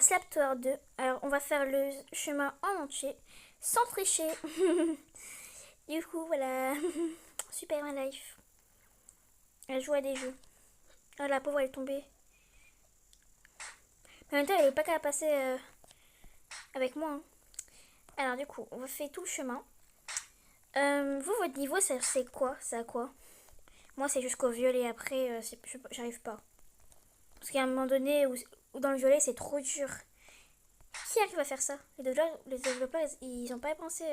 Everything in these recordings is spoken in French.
Slap Tower 2. Alors, on va faire le chemin en entier, sans tricher. Du coup, voilà. Super ma life. Elle joue à des jeux. Oh, la pauvre, elle est tombée. Mais en même temps, elle n'est pas qu'à passer avec moi. Hein. Alors, du coup, on va faire tout le chemin. Vous, votre niveau, c'est quoi? C'est à quoi? Moi, c'est jusqu'au violet. Après, j'arrive pas. Parce qu'à un moment donné, où dans le violet, c'est trop dur. Qui arrive à faire ça? Les développeurs ils ont pas pensé.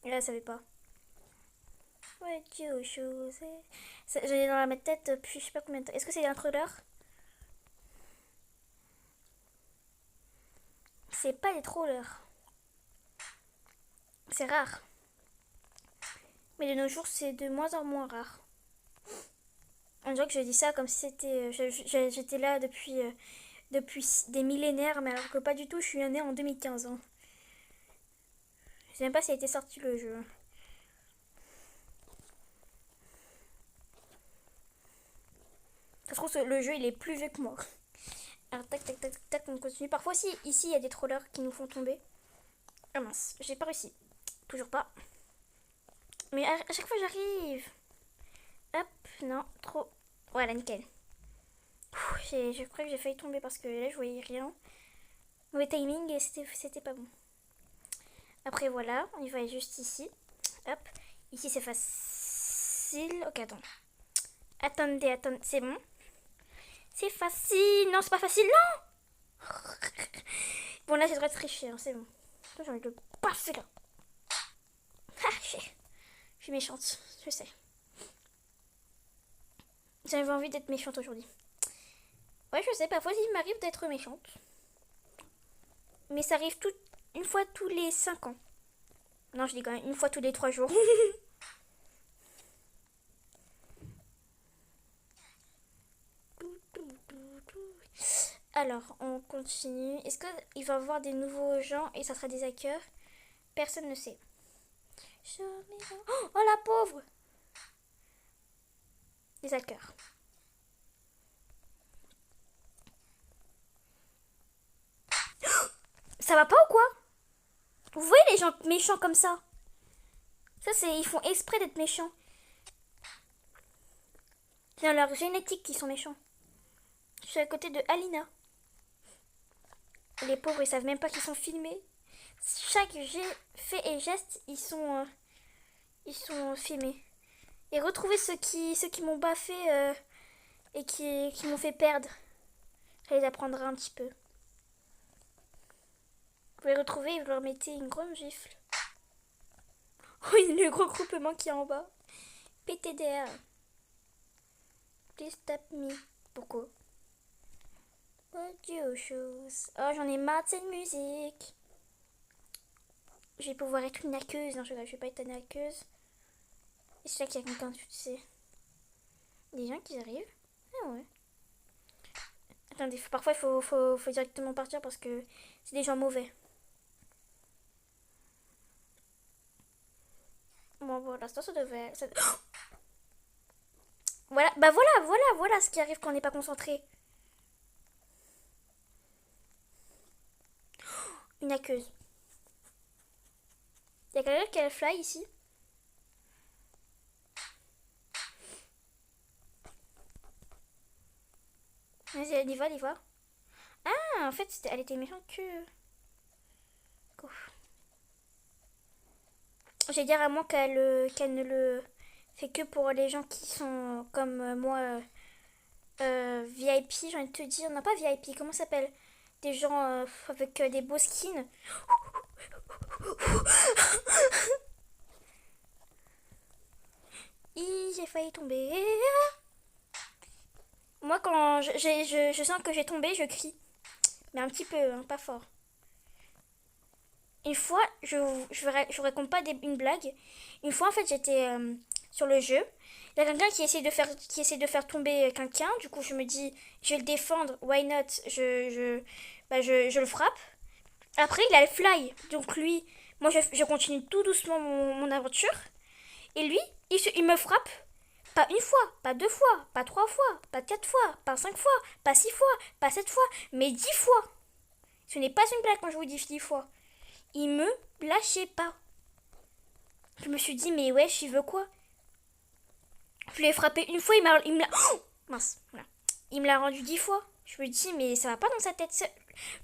Là, ça savait pas. Ouais, Dieu, chose. J'en ai dans ma tête depuis je sais pas combien de temps. Est-ce que c'est un troller? C'est pas des trollers. C'est rare. Mais de nos jours, c'est de moins en moins rare. On dirait que je dis ça comme si c'était. J'étais là depuis des millénaires, mais alors que pas du tout, je suis née en 2015. Hein. Je sais même pas si a été sorti le jeu. Ça se trouve, le jeu il est plus vieux que moi. Alors tac tac tac tac, on continue. Parfois, si ici il y a des trollers qui nous font tomber. Ah mince, j'ai pas réussi. Toujours pas. Mais à chaque fois j'arrive. Hop, non, trop. Voilà, nickel. Je crois que j'ai failli tomber parce que là je voyais rien. Mauvais timing et c'était pas bon. Après voilà, on y va juste ici. Hop, ici c'est facile. Ok, attends. Attendez, c'est bon. C'est facile. Non, c'est pas facile, non. Bon, là j'ai le droit de tricher, hein, c'est bon. J'ai envie de le passer là. Ah, je suis méchante, je sais. J'avais envie d'être méchante aujourd'hui. Ouais, je sais, parfois il m'arrive d'être méchante. Mais ça arrive une fois tous les 5 ans. Non, je dis quand même une fois tous les 3 jours. Alors, on continue. Est-ce qu'il va y avoir des nouveaux gens et ça sera des hackers? Personne ne sait. Oh, la pauvre! Des hackers. Ça va pas ou quoi? Vous voyez les gens méchants comme ça? Ils font exprès d'être méchants. C'est dans leur génétique qu'ils sont méchants. Je suis à côté de Alina. Les pauvres, ils savent même pas qu'ils sont filmés. Chaque fait et geste, ils sont filmés. Et retrouver ceux qui m'ont baffé et qui m'ont fait perdre. Ça les apprendra un petit peu. Vous les retrouvez et vous leur mettez une grande gifle. Oh, le gros groupement qui est en bas. PTDR. Please stop me. Pourquoi? Audio chose. Oh, j'en ai marre de cette musique. Je vais pouvoir être une hackeuse. Non, je vais pas être une hackeuse. Et c'est là qu'il y a quelqu'un, tu sais. Des gens qui arrivent. Ah ouais. Attendez, parfois il faut directement partir parce que c'est des gens mauvais. Bon, pour l'instant, ça devait. Oh, voilà, bah voilà ce qui arrive quand on n'est pas concentré. Une hackeuse. Il y a quelqu'un qui a le fly ici. Vas-y, elle y va. Ah, en fait, elle était méchante que. J'ai dire à moi qu'elle ne le fait que pour les gens qui sont comme moi VIP, j'ai envie de te dire. Non, pas VIP, comment ça s'appelle? Des gens avec des beaux skins. J'ai failli tomber. Moi, quand je sens que j'ai tombé, je crie. Mais un petit peu, hein, pas fort. Une fois, je vous raconte pas une blague. Une fois, en fait, j'étais sur le jeu. Il y a quelqu'un qui essaie de faire tomber quelqu'un. Du coup, je me dis, je vais le défendre. Why not? Je le frappe. Après, il a le fly. Donc lui, moi, je continue tout doucement mon aventure. Et lui, il me frappe Pas une fois, pas 2 fois, pas 3 fois, pas 4 fois, pas 5 fois, pas 6 fois, pas 7 fois, mais 10 fois. Ce n'est pas une blague quand je vous dis 10 fois. Il me lâchait pas. Je me suis dit, mais wesh, il veut quoi? Je l'ai frappé une fois, il me l'a... Oh mince, voilà. Il me l'a rendu 10 fois. Je me dis, mais ça va pas dans sa tête.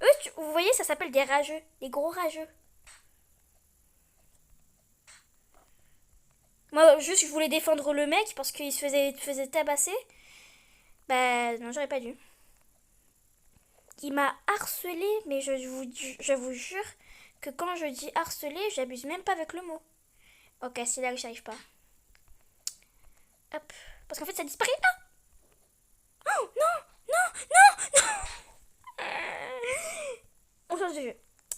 Eux, vous voyez, ça s'appelle des rageux. Des gros rageux. Moi, juste, je voulais défendre le mec parce qu'il se faisait tabasser. Bah, non, j'aurais pas dû. Il m'a harcelé, mais je vous jure que quand je dis harcelé, j'abuse même pas avec le mot. Ok, c'est là que j'arrive pas. Hop. Parce qu'en fait, ça disparaît. Ah oh, non, non, non, non. On change de jeu.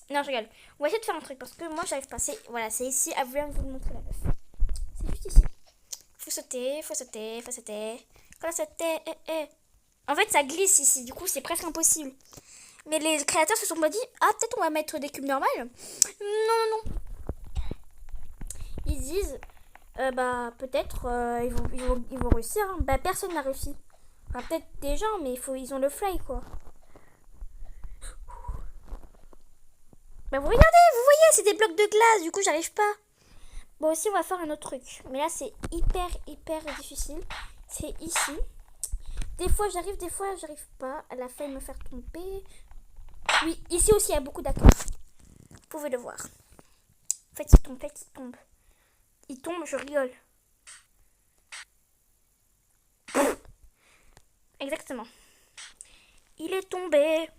Non, je rigole. On va essayer de faire un truc parce que moi, j'arrive pas. Voilà, c'est ici. À vous montrer la meuf. C'est juste ici. Faut sauter, faut sauter, faut sauter. Quand sauter, En fait, ça glisse ici. Du coup, c'est presque impossible. Mais les créateurs se sont pas dit, ah, peut-être on va mettre des cubes normales. Non, non, non. Ils disent, bah, peut-être ils vont réussir. Hein. Bah, personne n'a réussi. Enfin, peut-être des gens, mais ils ont le fly, quoi. Bah, vous voyez, c'est des blocs de glace. Du coup, j'arrive pas. Bon, aussi, on va faire un autre truc. Mais là, c'est hyper difficile. C'est ici. Des fois, j'arrive, des fois, j'arrive pas. Elle a failli me faire tomber. Oui, ici aussi, il y a beaucoup d'accords. Vous pouvez le voir. En fait, il tombe. Il tombe, je rigole. Exactement. Il est tombé.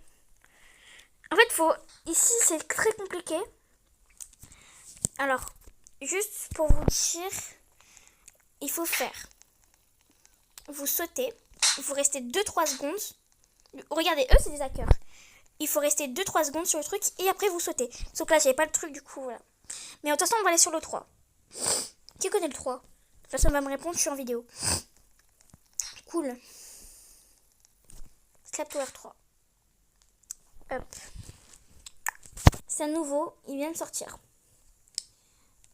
En fait, ici, c'est très compliqué. Alors, juste pour vous dire, il faut faire. Vous sautez. Vous restez 2-3 secondes. Regardez, eux, c'est des hackers. Il faut rester 2-3 secondes sur le truc et après vous sautez. Sauf que là, j'avais pas le truc, du coup, voilà. Mais de toute façon, on va aller sur le 3. Qui connaît le 3? De toute façon, on va me répondre, je suis en vidéo. Cool. Clap Tower 3. Hop. C'est un nouveau, il vient de sortir.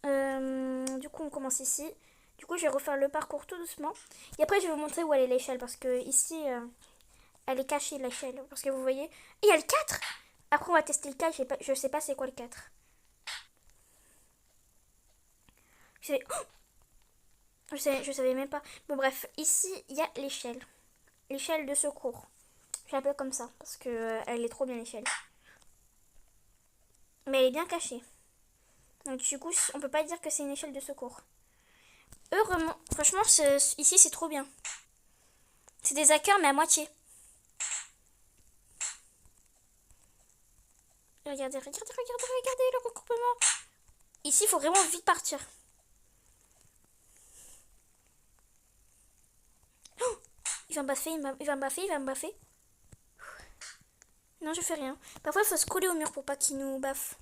Du coup, on commence ici. Du coup, je vais refaire le parcours tout doucement. Et après, je vais vous montrer où elle est l'échelle. Parce que ici, elle est cachée, l'échelle. Parce que vous voyez. Et il y a le 4. Après, on va tester le 4. Je sais pas c'est quoi le 4. Je savais même pas. Bon, bref. Ici, il y a l'échelle. L'échelle de secours. Je l'appelle comme ça. Parce que elle est trop bien, l'échelle. Mais elle est bien cachée. Donc, du coup, on peut pas dire que c'est une échelle de secours. Heureusement, franchement, ici c'est trop bien. C'est des hackers, mais à moitié. Regardez le regroupement. Ici, il faut vraiment vite partir. Oh, il va me baffer. Non, je fais rien. Parfois, il faut se coller au mur pour pas qu'il nous baffe.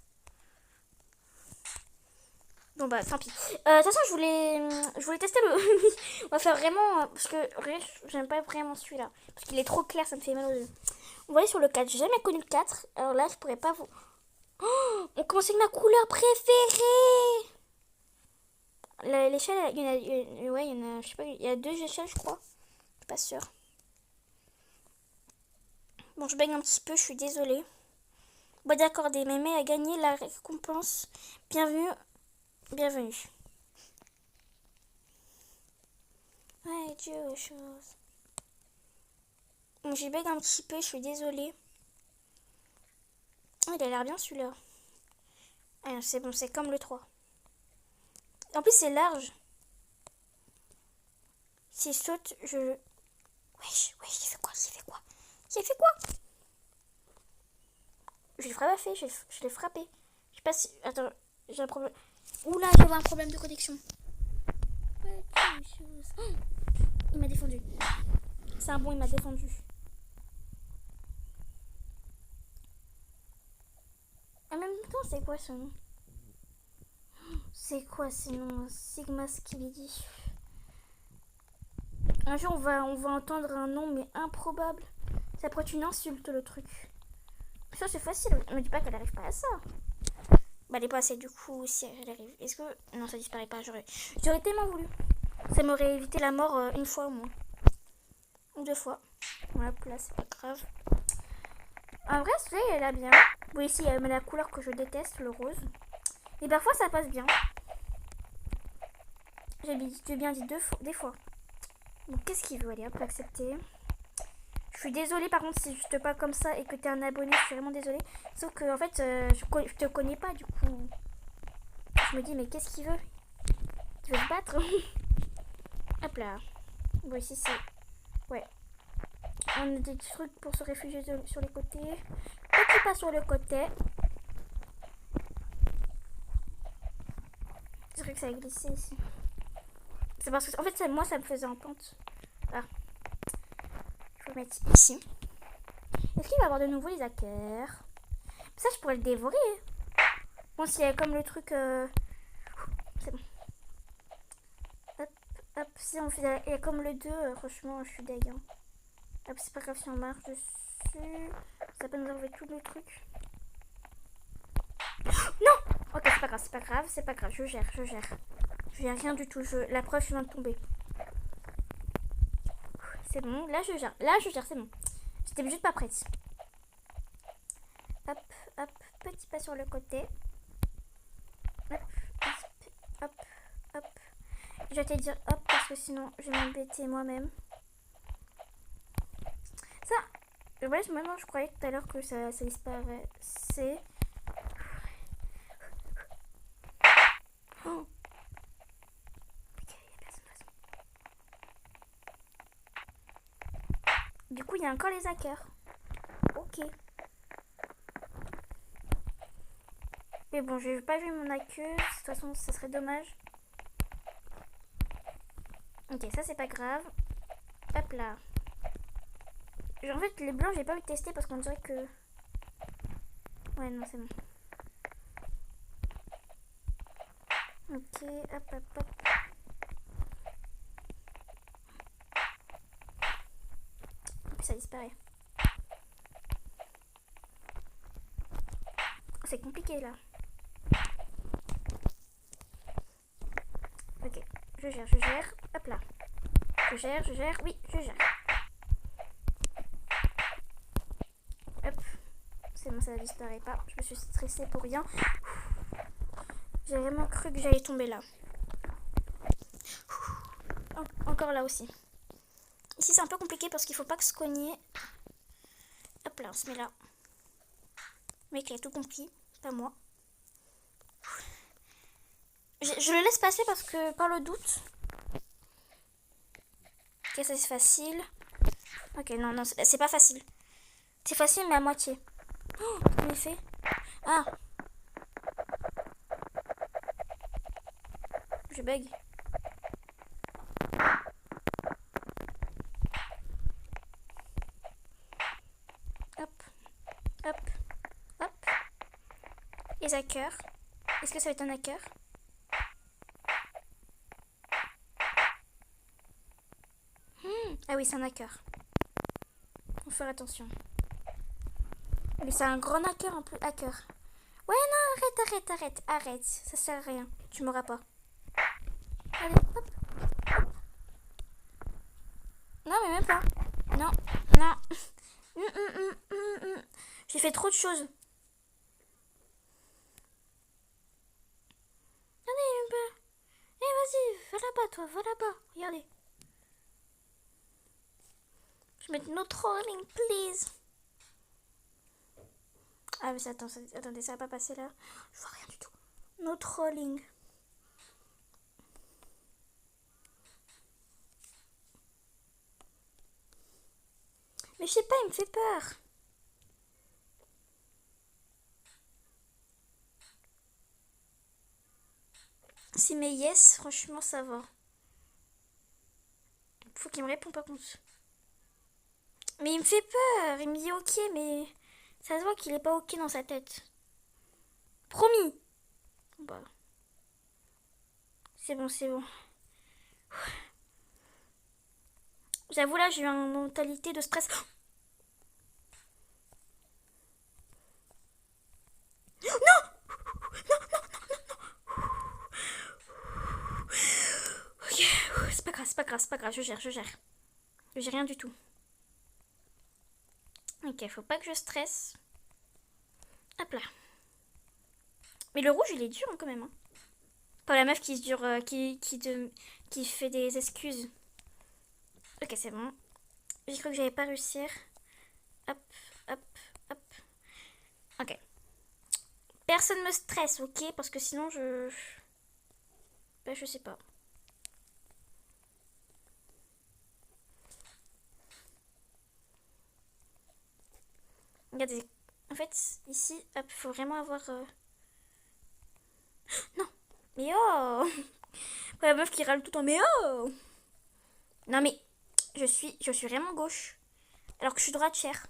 Bon bah tant pis. De toute façon je voulais tester le... On va faire vraiment... Parce que j'aime pas vraiment celui-là. Parce qu'il est trop clair, ça me fait mal aux yeux. On va aller sur le 4. J'ai jamais connu le 4. Alors là je pourrais pas vous... Oh, on commence avec ma couleur préférée. L'échelle, il y en a... Ouais, il y en a... Je sais pas, il y a 2 échelles je crois. Je suis pas sûre. Bon, je baigne un petit peu, je suis désolée. Bon d'accord, des mémés a gagné la récompense. Bienvenue. Ouais, Dieu, chose. Bon, j'ai bug un petit peu, je suis désolée. Oh, il a l'air bien celui-là. Ah, c'est bon, c'est comme le 3. En plus, c'est large. S'il saute, je... Wesh, il fait quoi? Je l'ai frappé, je l'ai frappé. Je sais pas si... Attends, j'ai un problème. Oula, j'ai un problème de connexion. Il m'a défendu. C'est un bon, il m'a défendu. En même temps, c'est quoi ce nom? C'est quoi ce nom? Sigma Skibidi. Un jour, on va entendre un nom, mais improbable. Ça pourrait être une insulte, le truc. Ça, c'est facile. Ne me dis pas qu'elle arrive pas à ça. Bah, elle est pas assez, du coup, si elle arrive. Est-ce que... Non, ça disparaît pas. J'aurais tellement voulu. Ça m'aurait évité la mort une fois au moins. Ou 2 fois. Voilà, là c'est pas grave. En vrai, celui-là elle a bien. Bon, ici il y a la couleur que je déteste, le rose. Et parfois ça passe bien. J'ai bien dit des fois. Donc qu'est-ce qu'il veut? Allez hop, accepter. Je suis désolée par contre si je te parle comme ça et que t'es un abonné, je suis vraiment désolée. Sauf que en fait, je te connais pas du coup. Je me dis mais qu'est-ce qu'il veut? Il veut se battre. Hop là. Bon ici c'est... Ouais. On a des trucs pour se réfugier sur les côtés. Petit pas sur le côté. C'est vrai que ça a glissé ici. C'est parce que en fait moi ça me faisait en pente. Ah. Je vais mettre ici. Est-ce qu'il va y avoir de nouveau les hackers? Ça je pourrais le dévorer. Bon s'il y a comme le truc... C'est bon. Hop, hop. Si on fait... Il y a comme le 2, franchement je suis deg. Hein. Hop, c'est pas grave si on marche dessus. Ça peut nous enlever tout le truc. Non! Ok, c'est pas grave, c'est pas grave, c'est pas grave. Je gère. Je gère rien du tout. La preuve, je viens de tomber. C'est bon, là je gère, c'est bon. J'étais juste pas prête. Hop, hop, petit pas sur le côté. Hop, hop, hop. Je vais te dire hop parce que sinon je vais m'embêter moi-même. Ça, ouais, maintenant je croyais tout à l'heure que ça disparaissait. Oh. Du coup, il y a encore les hackers. Ok. Mais bon, j'ai pas vu mon hacker. De toute façon, ce serait dommage. Ok, ça c'est pas grave. Hop là. En fait, les blancs, j'ai pas envie de tester parce qu'on dirait que... Ouais, non, c'est bon. Ok, hop, hop, hop. Et puis ça disparaît. C'est compliqué là. Ok, je gère. Hop là. Je gère. Oui, je gère. Hop. C'est bon, ça ne disparaît pas. Je me suis stressée pour rien. J'ai vraiment cru que j'allais tomber là. Encore là aussi. Ici, c'est un peu compliqué parce qu'il faut pas que se cogner. Hop là, on se met là. Le mec, il a tout compris. Pas moi. Je le laisse passer parce que par le doute. Ok, ça c'est facile. Ok, non, c'est pas facile. C'est facile, mais à moitié. Oh, comment il fait? Ah. Je bug. Hop. Hop. Hop. Les hackers. Est-ce que ça va être un hacker? Ah oui, c'est un hacker. Faut faire attention. Mais c'est un grand hacker, un peu hacker. Ouais, non, arrête. Ça sert à rien. Tu m'auras pas. Allez, hop. Non, mais même pas. Non. J'ai fait trop de choses. Allez, même pas. Eh, vas-y, va là-bas, toi, va là-bas. Regardez. Je vais mettre no trolling, please. Ah, mais attendez, ça va pas passer là. Je vois rien du tout. No trolling. Mais je sais pas, il me fait peur. Si mais yes, franchement, ça va. Faut qu'il me réponde pas contre. Mais il me fait peur. Il me dit ok, mais ça se voit qu'il est pas ok dans sa tête. Promis. Bah. C'est bon. J'avoue là, j'ai eu une mentalité de stress. Non. Ok, c'est pas grave, c'est pas grave, je gère, je gère. Je gère rien du tout. Ok, faut pas que je stresse. Hop là. Mais le rouge, il est dur hein, quand même. Hein. Pas la meuf qui se dure, qui fait des excuses. Ok, c'est bon. J'ai cru que j'allais pas réussir. Hop, hop, hop. Ok. Personne me stresse, ok? Parce que sinon, je... Ben, je sais pas. Regardez. En fait, ici, hop, faut vraiment avoir... Non. Mais oh. La meuf qui râle tout le temps. Mais oh. Non mais, je suis vraiment gauche. Alors que je suis droitière.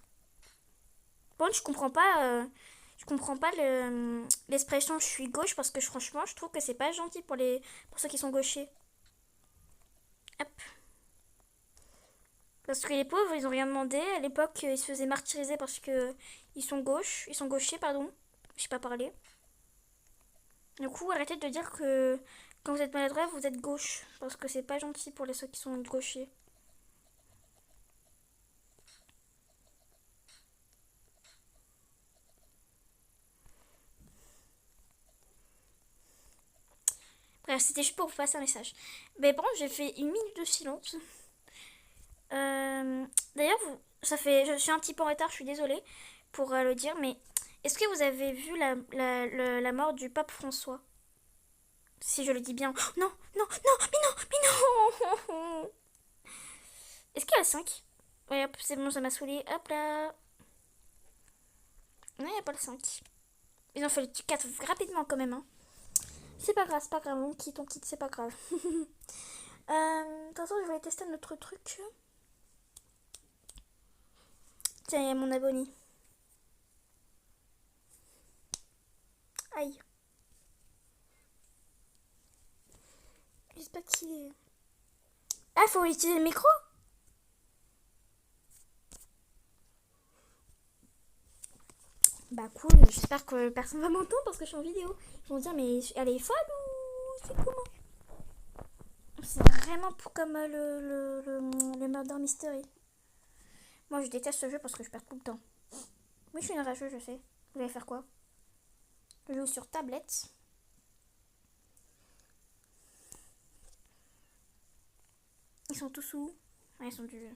Bon, je comprends pas l'expression je suis gauche parce que franchement, je trouve que c'est pas gentil pour ceux qui sont gauchers. Hop. Parce que les pauvres, ils ont rien demandé. À l'époque, ils se faisaient martyriser parce que ils sont gauchers, pardon. Je sais pas parler. Du coup, arrêtez de dire que quand vous êtes maladroit, vous êtes gauche. Parce que c'est pas gentil pour ceux qui sont gauchers. Bref, c'était juste pour vous passer un message. Mais bon, j'ai fait 1 minute de silence. Euh, D'ailleurs, je suis un petit peu en retard, je suis désolée pour le dire, mais est-ce que vous avez vu la mort du pape François? Si je le dis bien. Oh, non, non, non, mais non. Est-ce qu'il y a 5? Ouais, hop, c'est bon, ça m'a saoulé. Hop là. Non, il n'y a pas le 5. Ils ont fait le 4 rapidement quand même. Hein. C'est pas grave, on quitte, c'est pas grave. De toute façon, je voulais tester un autre truc. Tiens, il y a mon abonné. Aïe. J'espère qu'il est... Ah, faut utiliser le micro? Bah cool, j'espère que personne va m'entendre parce que je suis en vidéo. Ils vont dire mais elle est folle ou c'est comment? C'est vraiment comme le Murder Mystery. Moi je déteste ce jeu parce que je perds tout le temps. Oui je suis une rageuse je sais. Vous allez faire quoi? Je joue sur tablette. Ils sont tous où? Ah ils sont du...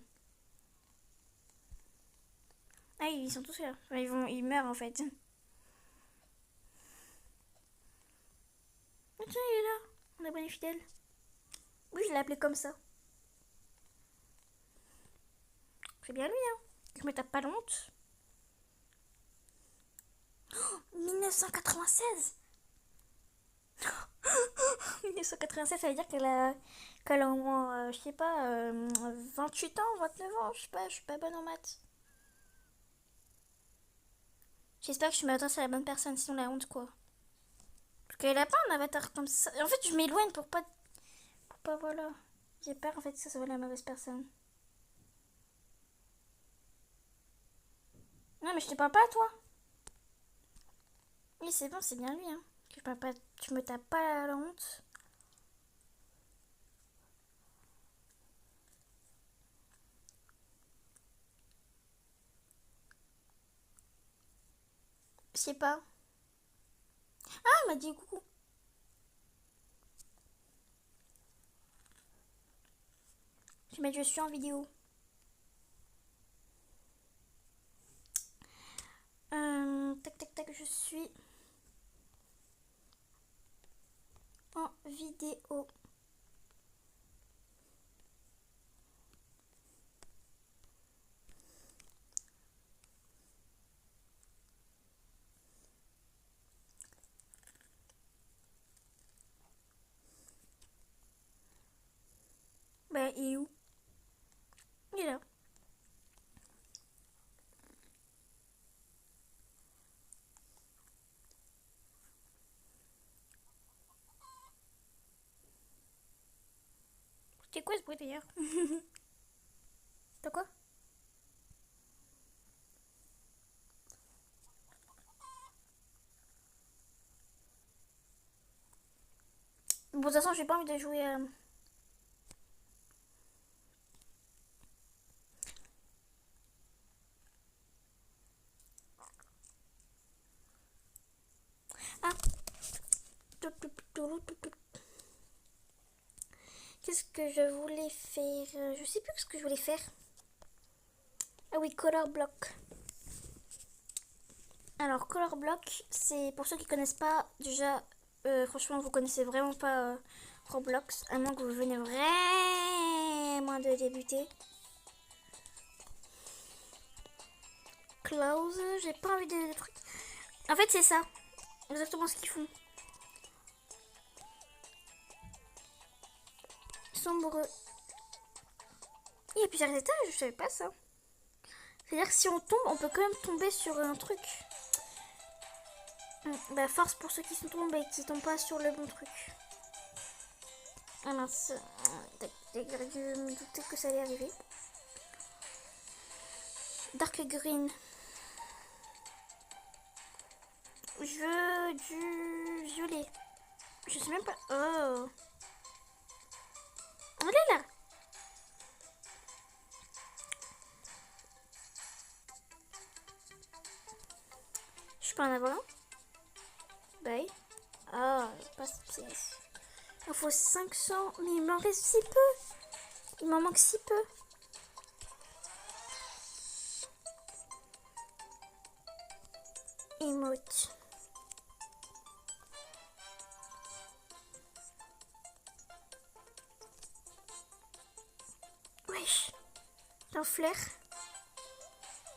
Ah ils sont tous là. Ils meurent en fait. Ah, tiens il est là. On a bonne fidèle. Oui je l'ai appelé comme ça. C'est bien lui hein. Je me tape pas l'honte. Oh, 1996. 1996, ça veut dire qu'elle a au moins, je sais pas, 28 ans, 29 ans, je sais pas, je suis pas bonne en maths. J'espère que je m'adresse à la bonne personne, sinon la honte quoi. Parce qu'elle a pas un avatar comme ça. En fait, je m'éloigne pour pas, voilà. J'ai peur en fait que ça soit la mauvaise personne. Non, mais je te parle pas à toi. Oui, c'est bon, c'est bien lui, hein. Je parle pas, tu me tapes pas la honte. Je sais pas. Ah, il m'a dit coucou. Je mets je suis en vidéo. Tac tac tac, je suis en vidéo. Bah, il est où? Il est là. C'est quoi ce bruit d'ailleurs? T'as quoi? Bon, de toute façon, j'ai pas envie de jouer. Qu'est-ce que je voulais faire? Je sais plus ce que je voulais faire. Ah oui, color block. Alors, color block, c'est pour ceux qui connaissent pas, déjà, franchement, vous connaissez vraiment pas Roblox, à moins que vous venez vraiment de débuter. Close, j'ai pas envie de trucs. En fait, c'est ça, exactement ce qu'ils font. Sombre. Il y a plusieurs étages, je savais pas ça. C'est-à-dire que si on tombe, on peut quand même tomber sur un truc. Bah force pour ceux qui sont tombés et qui tombent pas sur le bon truc. Ah mince, j'ai dû me douter que ça allait arriver. Dark green. Je veux du violet. Je sais même pas. Oh. Elle est là. Je peux en avoir un. Bye. Ah, pas cette pièce. Il faut 500. Mais il m'en reste si peu. Il m'en manque si peu. Emote. Wesh. Un flair.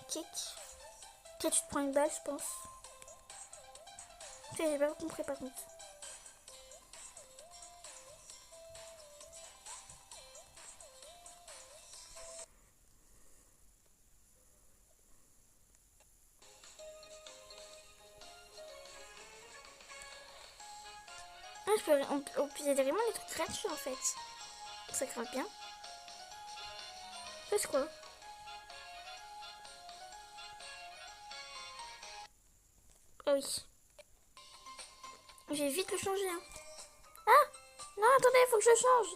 Kick. Ok, tu te prends une balle, je pense. J'ai pas compris par contre. Ah, on peut y vraiment les trucs gratuits en fait. Ça grave bien. C'est quoi? Ah oui. Je vais vite le changer. Hein. Ah non, attendez, il faut que je change.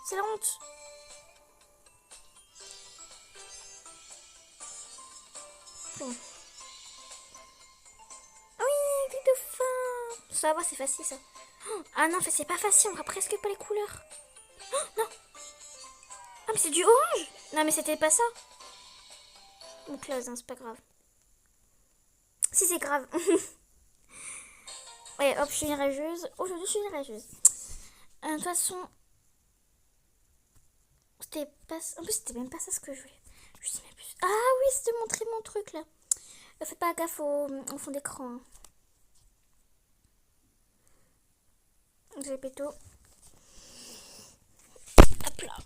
C'est la honte. Bon. Ah oui, vite de fin. Ça va, c'est facile ça. Ah non, c'est pas facile, on voit presque pas les couleurs. Oh, non. Ah mais c'est du orange. Non mais c'était pas ça. Ou close, hein, c'est pas grave. Si c'est grave. Ouais, hop, je suis une rageuse. Aujourd'hui, je suis une rageuse. De toute façon, c'était pas... En plus, c'était même pas ça ce que je voulais. Je sais même plus. Ah oui, c'était de montrer mon truc là. Fais pas gaffe au fond d'écran. Hein. J'ai péto. Hop là.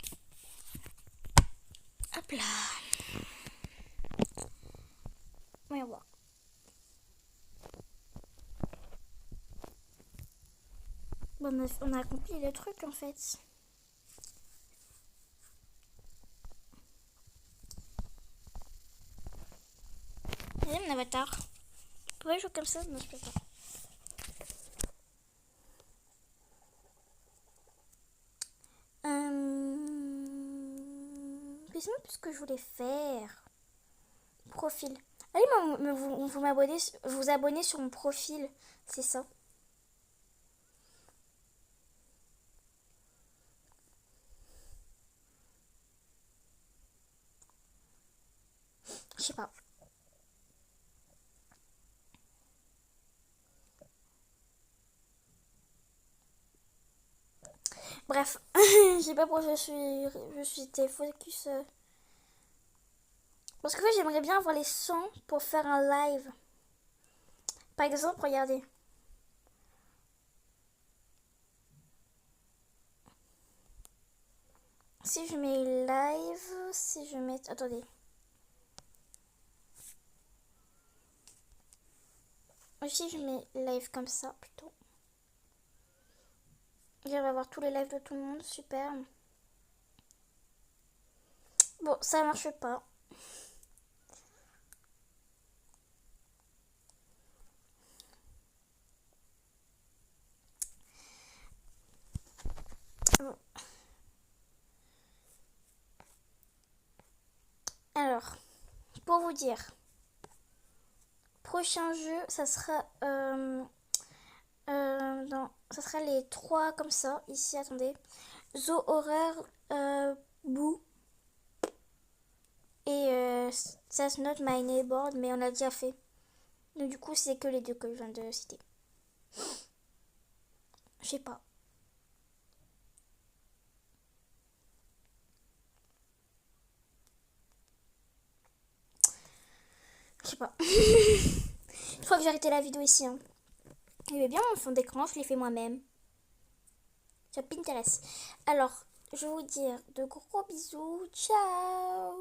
Hop là. Voyons voir. Bon, on a accompli le truc en fait. Regardez mon avatar. Vous pouvez jouer comme ça? Non, je peux pas. Je sais même plus ce que je voulais faire. Profil. Allez, vous abonnez sur mon profil. C'est ça. Je sais pas. Bref, je sais pas pourquoi je suis focus. Parce que j'aimerais bien avoir les sons pour faire un live. Par exemple, regardez. Si je mets live, si je mets... Attendez. Si je mets live comme ça, plutôt. Je vais avoir tous les lives de tout le monde, super. Bon, ça marche pas. Bon. Alors, pour vous dire, prochain jeu, ça sera dans Ça sera les 3 comme ça. Ici, attendez. Zoo Horror, Boo. Et That's Not My Neighbor, mais on a déjà fait. Donc du coup, c'est que les 2 que je viens de citer. Je sais pas. Je sais pas. Je crois que j'ai arrêté la vidéo ici. Hein. Il est bien mon fond d'écran, je l'ai fait moi-même. Ça m'intéresse. Alors, je vais vous dire de gros bisous. Ciao!